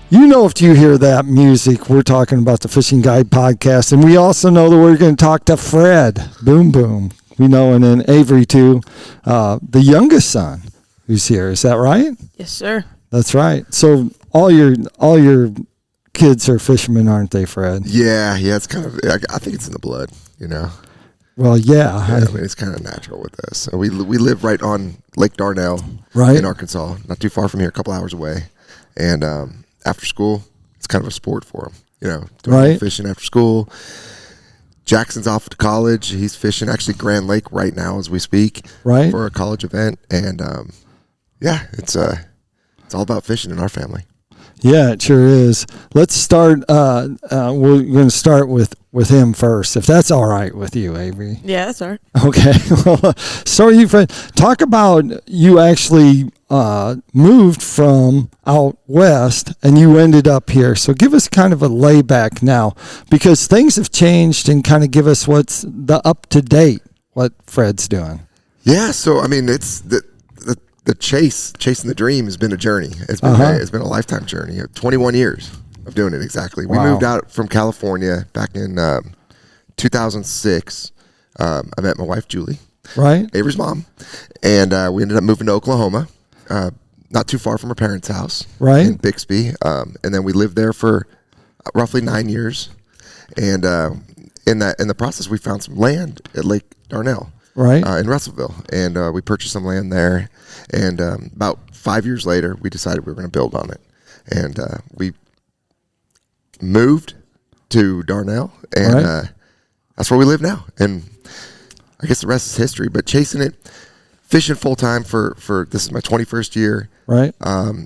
You know, if you hear that music, we're talking about the Fishing Guide podcast. And we also know that we're going to talk to Fred Boom Boom. We know, and then Avery, too, the youngest son who's here. Is that right? Yes, sir. That's right. So all your kids are fishermen, aren't they, Fred? Yeah. It's kind of, I think it's in the blood, you know. Well, yeah. I mean, it's kind of natural with us. So we live right on Lake Darnell Right. in Arkansas, not too far from here, a couple hours away. And after school, it's kind of a sport for them, you know, doing Right. fishing after school. Jackson's off to college. He's fishing actually Grand Lake right now as we speak, Right. for a college event. And it's all about fishing in our family. Yeah, it sure is. Let's start. We're going to start with him first, if that's all right with you, Avery. Yeah, that's all right. Okay. So you, Fred, talk about you actually moved from out west and you ended up here. So give us kind of a layback now, because things have changed, and kind of give us what's the up to date, what Fred's doing. Yeah. So, I mean, it's the chasing the dream has been a journey. It's been a lifetime journey. 21 years of doing it. Exactly. We moved out from California back in 2006. I met my wife, Julie, Right. Avery's mom, and we ended up moving to Oklahoma, not too far from her parents' house, Right. in Bixby. And then we lived there for roughly 9 years. And in the process, we found some land at Lake Darnell. Right. In Russellville, and we purchased some land there. And about 5 years later, we decided we were going to build on it, and we moved to Darnell, and Right. That's where we live now. And I guess the rest is history. But chasing it, fishing full time for this is my 21st year. Right.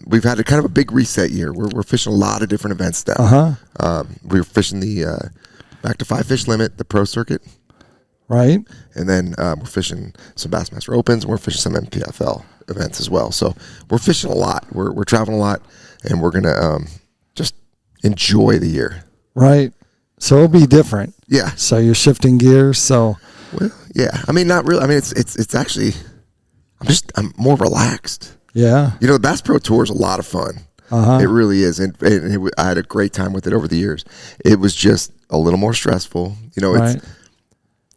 We've had a kind of a big reset year. We're fishing a lot of different events now. Uh-huh. We were fishing the back to 5 fish limit, the pro circuit. Right. And then we're fishing some Bassmaster Opens, and we're fishing some MPFL events as well. So we're fishing a lot. We're traveling a lot, and we're gonna just enjoy the year. Right. So it'll be different. Yeah. So you're shifting gears. So Well, yeah. I mean, not really. I mean, it's actually I'm more relaxed. yeah. You know, the Bass Pro Tour is a lot of fun. Uh-huh. It really is, and I had a great time with it over the years. It was just a little more stressful. You know, Right. it's.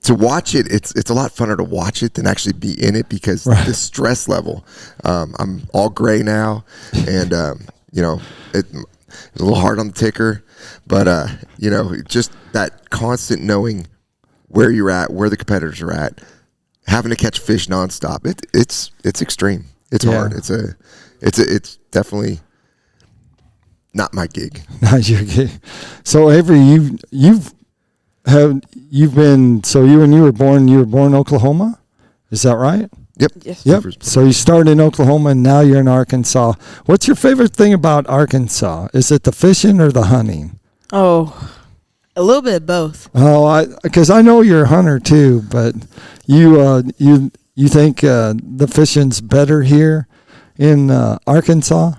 To watch it, it's a lot funner to watch it than actually be in it, because Right. the stress level. I'm all gray now, and you know, it's a little hard on the ticker, but you know, just that constant knowing where you're at, where the competitors are at, having to catch fish nonstop. It's extreme. It's Yeah. hard. It's definitely not my gig. Not your gig. So Avery, you've been, so when you were born in Oklahoma, is that right? Yep. Yes. Yep. So you started in Oklahoma and now you're in Arkansas. What's your favorite thing about Arkansas? Is it the fishing or the hunting? Oh, a little bit of both. Oh, because I know you're a hunter too, but you think the fishing's better here in Arkansas?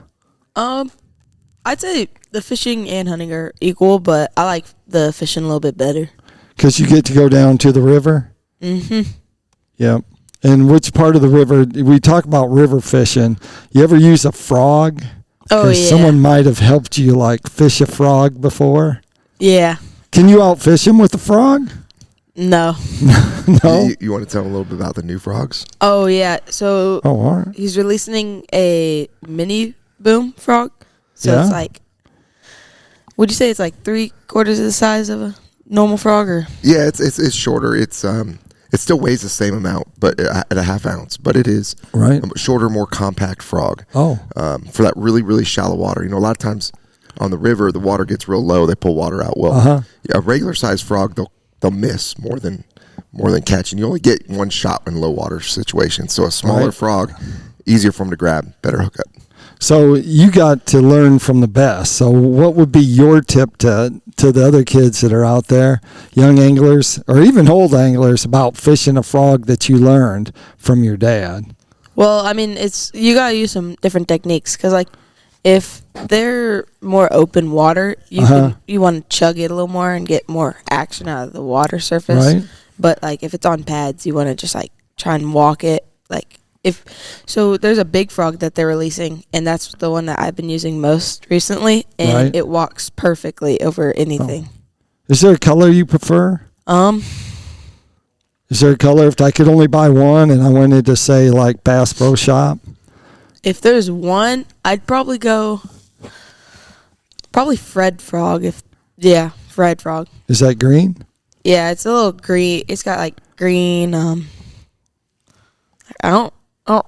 I'd say the fishing and hunting are equal, but I like the fishing a little bit better. Because you get to go down to the river? Mm-hmm. Yep. And which part of the river? We talk about river fishing. You ever use a frog? Oh, 'Cause yeah. someone might have helped you, like, fish a frog before. Yeah. Can you outfish him with a frog? No. No? You want to tell them a little bit about the new frogs? Oh, yeah. So Oh, all right. he's releasing a mini boom frog. So Yeah. it's like, would you say it's like 3/4 of the size of a normal frog, or? Yeah, it's shorter. It still weighs the same amount, but at a half ounce. But it is Right. a shorter, more compact frog. Oh, For that really, really shallow water. You know, a lot of times on the river, the water gets real low. They pull water out. Well, Uh-huh. a regular sized frog, they'll miss more than catch, and you only get one shot in low water situations. So a smaller Right. frog, easier for them to grab, better hookup. so you got to learn from the best. So what would be your tip to the other kids that are out there, young anglers or even old anglers, about fishing a frog that you learned from your dad? Well, I mean, you gotta use some different techniques, because like if they're more open water, you want to chug it a little more and get more action out of the water surface. Right. But like if it's on pads, you want to just like try and walk it like so there's a big frog that they're releasing, and that's the one that I've been using most recently, and Right. it walks perfectly over anything. Is there a color you prefer? Is there a color if I could only buy one and I wanted to say like Bass Pro Shop? If there's one, I'd probably go Fred Frog. Fred Frog. Is that green? Yeah, it's a little green. It's got like green. I don't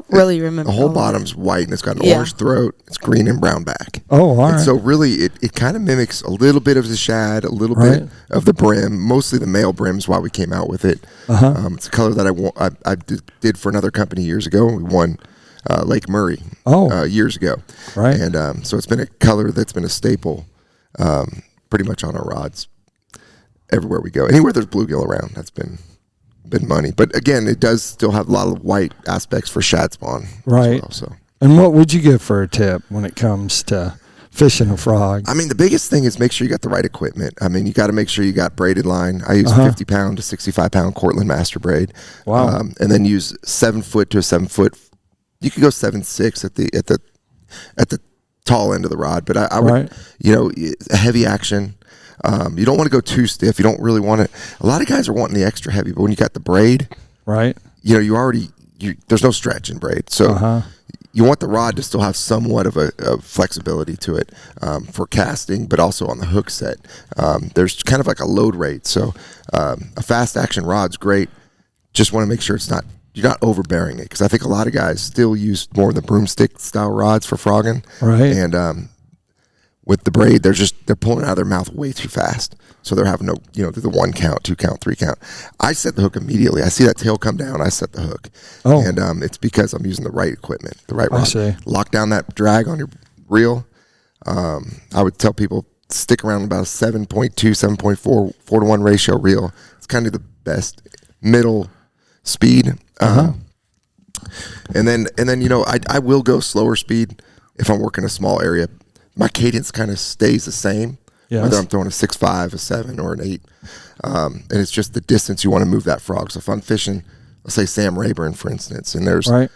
really remember. The whole all of it. bottom's white and it's got an Yeah. orange throat. It's green and brown back. Oh, all And right. so really, it kind of mimics a little bit of the shad, a little Right. bit of the brim, mostly the male brims. Why we came out with it. It's a color that I did for another company years ago. We won Lake Murray years ago. Right. And so it's been a color that's been a staple pretty much on our rods everywhere we go. Anywhere there's bluegill around, that's been money. But again, it does still have a lot of white aspects for shad spawn. Right. As well, so. And what would you give for a tip when it comes to fishing a frog? I mean, the biggest thing is make sure you got the right equipment. I mean, you got to make sure you got braided line. I use a 50-pound to 65-pound Cortland master braid. Wow. And then use 7 foot to a 7 foot. You could go 7.6 at the tall end of the rod, but I would, Right. a heavy action. You don't want to go too stiff. You don't really want it. A lot of guys are wanting the extra heavy, but when you got the braid, Right. there's no stretch in braid. So you want the rod to still have somewhat of a flexibility to it for casting, but also on the hook set. There's kind of like a load rate. So a fast action rod's great. Just want to make sure you're not overbearing it, because I think a lot of guys still use more of the broomstick style rods for frogging. Right. And with the braid, they're pulling it out of their mouth way too fast. So they're having do the 1 count, 2 count, 3 count. I set the hook immediately. I see that tail come down, I set the hook. Oh. And it's because I'm using the right equipment, the right I rod. see. Lock down that drag on your reel. I would tell people stick around about a 7.2, 7.4, 4-to-1 ratio reel. It's kind of the best middle speed. And then I will go slower speed if I'm working a small area. My cadence kind of stays the same, Yes. whether I'm throwing a 6.5, a 7, or an 8. And it's just the distance you want to move that frog. So if I'm fishing, let's say Sam Rayburn, for instance, and there's Right.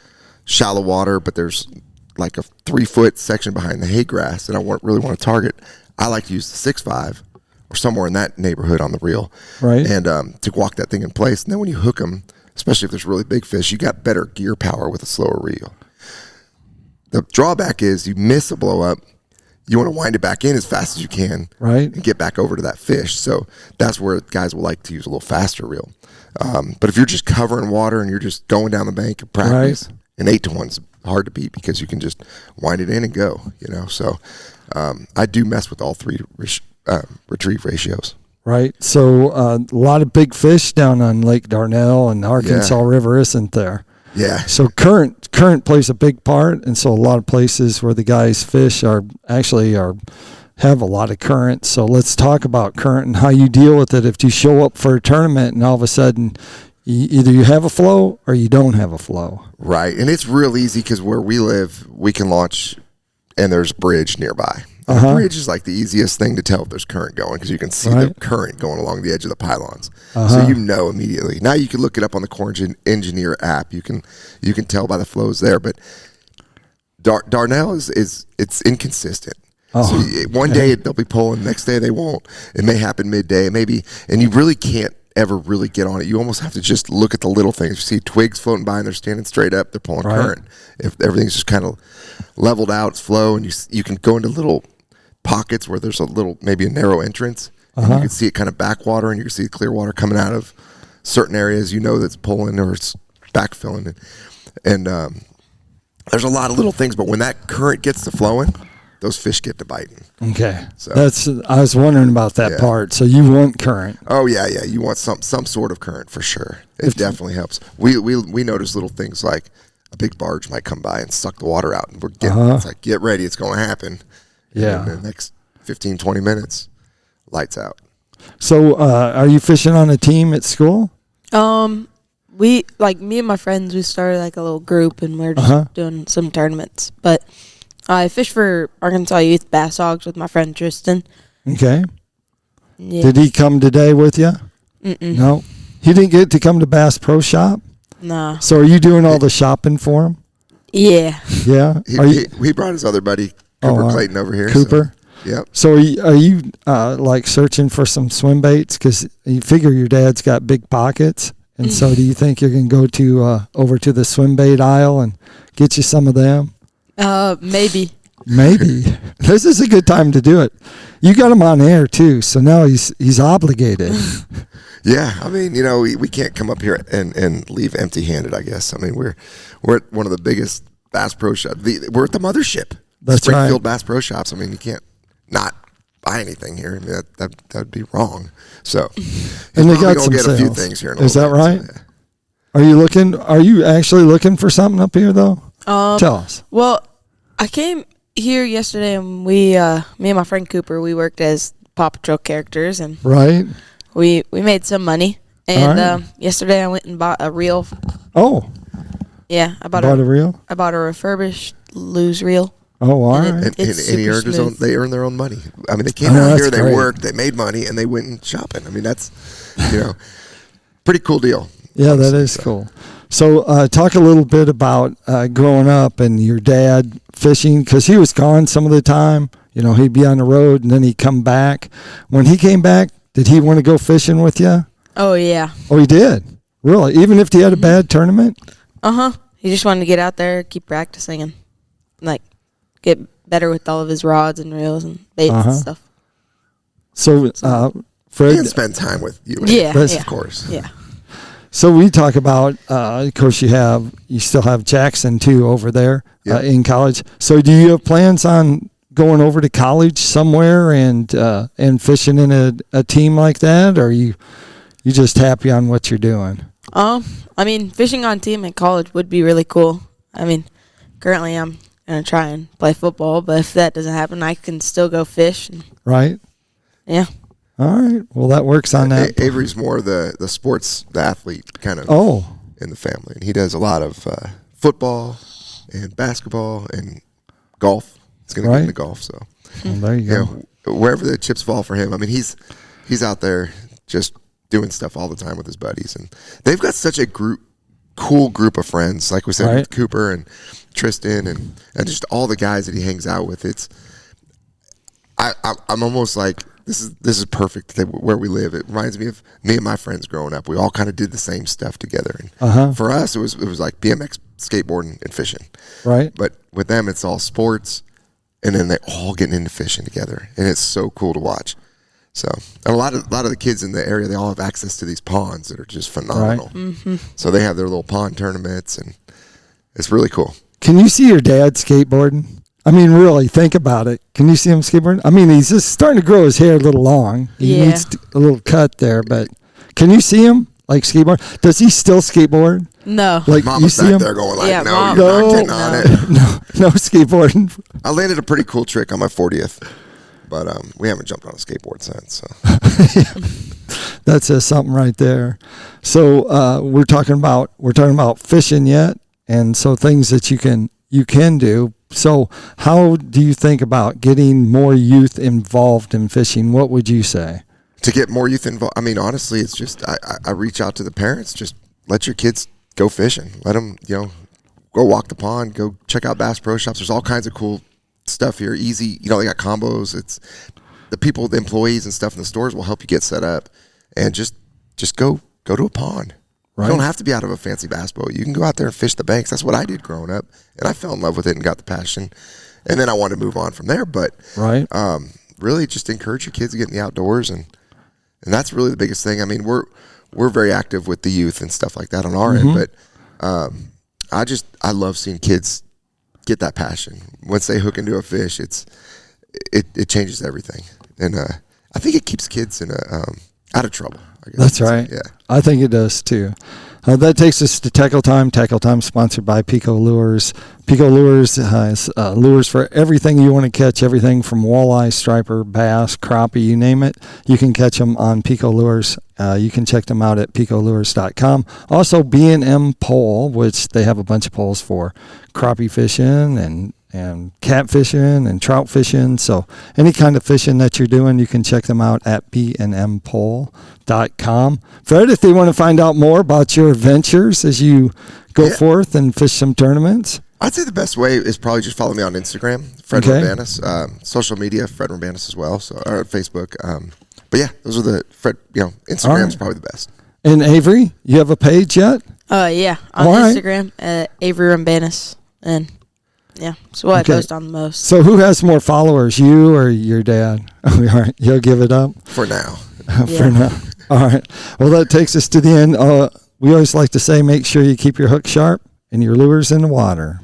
shallow water, but there's like a 3-foot section behind the hay grass that I really want to target, I like to use the 6.5 or somewhere in that neighborhood on the reel, Right. and to walk that thing in place. And then when you hook them, especially if there's really big fish, you got better gear power with a slower reel. The drawback is you miss a blow up, you want to wind it back in as fast as you can, Right. and get back over to that fish. So that's where guys will like to use a little faster reel. But if you're just covering water and you're just going down the bank and practice, an 8-to-1's hard to beat because you can just wind it in and go. So I do mess with all 3 retrieve ratios. Right. So a lot of big fish down on Lake Darnell and Arkansas River, isn't there? Yeah. So current plays a big part, and so a lot of places where the guys fish have a lot of current. So let's talk about current and how you deal with it. If you show up for a tournament and all of a sudden either you have a flow or you don't have a flow. Right. And it's real easy because where we live, we can launch and there's bridge nearby. The bridge is like the easiest thing to tell if there's current going, because you can see the current going along the edge of the pylons. So you know immediately. Now you can look it up on the Core Engineer app. You can tell by the flows there. But Darnell it's inconsistent. So one day they'll be pulling, next day they won't. It may happen midday, maybe, and you really can't ever really get on it. You almost have to just look at the little things. You see twigs floating by and they're standing straight up, they're pulling current. If everything's just kind of leveled out, it's flow, and you can go into little pockets where there's maybe a narrow entrance, and you can see it kind of backwater, and you can see the clear water coming out of certain areas, that's pulling or it's backfilling. And there's a lot of little things, but when that current gets to flowing, those fish get to biting. Okay. So I was wondering about that part. So you want current. Oh yeah. You want some sort of current for sure. It definitely helps. We notice little things like a big barge might come by and suck the water out, and it's like, get ready, it's going to happen. Yeah. And in the next 15, 20 minutes, lights out. So are you fishing on a team at school? Me and my friends, we started like a little group, and we're just doing some tournaments. But I fish for Arkansas Youth Bass Hogs with my friend Tristan. Okay. Yeah. Did he come today with you? Mm-mm. No. He didn't get to come to Bass Pro Shop? No. So are you doing all the shopping for him? Yeah. Yeah. He brought his other buddy, Cooper Clayton, over here. Cooper? So, yep. So are you like searching for some swim baits? Because you figure your dad's got big pockets. And so do you think you're going to go to over to the swim bait aisle and get you some of them? Maybe. Maybe. This is a good time to do it. You got him on air, too, so now he's obligated. Yeah, I mean, we can't come up here and leave empty-handed, I guess. I mean, we're at one of the biggest Bass Pro shops. We're at the mothership. That's Springfield right. Bass Pro Shops. I mean, you can't not buy anything here. I mean, that'd be wrong. So, and they got some get sales. a few things here. Is that right? So, yeah. Are you actually looking for something up here, though? Tell us. Well, I came here yesterday, and me and my friend Cooper, we worked as Paw Patrol characters, and Right. we made some money. And All right. yesterday I went and bought a reel. Oh, Yeah, I bought a reel? I bought a refurbished lose reel. Oh, all And right. And It's he super earned his own. smooth. They earned their own money. I mean, they came Oh, out that's here, they great. worked, they made money, and they went shopping. I mean, that's pretty cool deal. Yeah, that honestly, is so. cool. So talk a little bit about growing up and your dad fishing, because he was gone some of the time. He'd be on the road, and then he'd come back. When he came back, did he want to go fishing with you? Oh yeah. Oh, he did? Really? Even if he had a bad tournament? He just wanted to get out there, keep practicing, and like get better with all of his rods and reels and baits and stuff. So, Fred, And spend time with you. Yeah, of course. Yeah. so we talk about, of course, you still have Jackson too over there Yep. in college. So, do you have plans on going over to college somewhere and fishing in a team like that, or are you just happy on what you're doing? I mean, fishing on team in college would be really cool. I mean, currently I'm gonna try and play football, but if that doesn't happen, I can still go fish. And, Right. yeah. All right. Well, that works on that. Avery's more the sports, the athlete kind of in the family. And he does a lot of football and basketball and golf. He's going to get into golf. So, Well, there you go. wherever the chips fall for him. I mean, he's out there just doing stuff all the time with his buddies. And they've got such a cool group of friends. Like we said, with Cooper and Tristan and just all the guys that he hangs out with. I'm almost like, this is perfect where we live. It reminds me of me and my friends growing up. We all kind of did the same stuff together. And for us, it was like BMX, skateboarding, and fishing. Right. But with them, it's all sports, and then they all getting into fishing together, and it's so cool to watch. So, and a lot of the kids in the area, they all have access to these ponds that are just phenomenal. Right. So they have their little pond tournaments, and it's really cool. Can you see your dad skateboarding? I mean, really, think about it. Can you see him skateboarding? I mean, he's just starting to grow his hair a little long. He needs a little cut there, but can you see him like skateboard? Does he still skateboard? No. Like Mama's you see back him there going like, Yeah, no, Mom. you're not getting on it. No skateboarding. I landed a pretty cool trick on my 40th, but we haven't jumped on a skateboard since. So. That says something right there. So we're talking about fishing yet, and so things that you can do. So how do you think about getting more youth involved in fishing? What would you say? To get more youth involved, I mean, honestly, it's just I reach out to the parents. Just let your kids go fishing. Let them, go walk the pond. Go check out Bass Pro Shops. There's all kinds of cool stuff here. Easy, they got combos. It's the employees and stuff in the stores will help you get set up, and just go to a pond. Right. You don't have to be out of a fancy bass boat. You can go out there and fish the banks. That's what I did growing up, and I fell in love with it and got the passion. And then I wanted to move on from there. But really, just encourage your kids to get in the outdoors, and that's really the biggest thing. I mean, we're very active with the youth and stuff like that on our end, but I love seeing kids get that passion. Once they hook into a fish, it changes everything, and I think it keeps kids out of trouble. I guess. That's right. Yeah, I think it does too. That takes us to Tackle Time. Tackle Time sponsored by PICO Lures. PICO Lures has lures for everything you want to catch, everything from walleye, striper, bass, crappie, you name it. You can catch them on PICO Lures. You can check them out at picolures.com. Also, B&M Pole, which they have a bunch of poles for crappie fishing and and catfishing and trout fishing. So any kind of fishing that you're doing, you can check them out at bnmpole.com. Fred, if they want to find out more about your adventures as you go forth and fish some tournaments. I'd say the best way is probably just follow me on Instagram, Fred Roumbanis. Social media, Fred Roumbanis as well, or Facebook. But yeah, those are the Instagram's probably the best. And Avery, you have a page yet? Yeah, on Instagram at Avery Roumbanis, and yeah, so what I post on the most. So who has more followers, you or your dad? All right, you'll give it up For now. For now. All right. Well, that takes us to the end. We always like to say, make sure you keep your hook sharp and your lures in the water.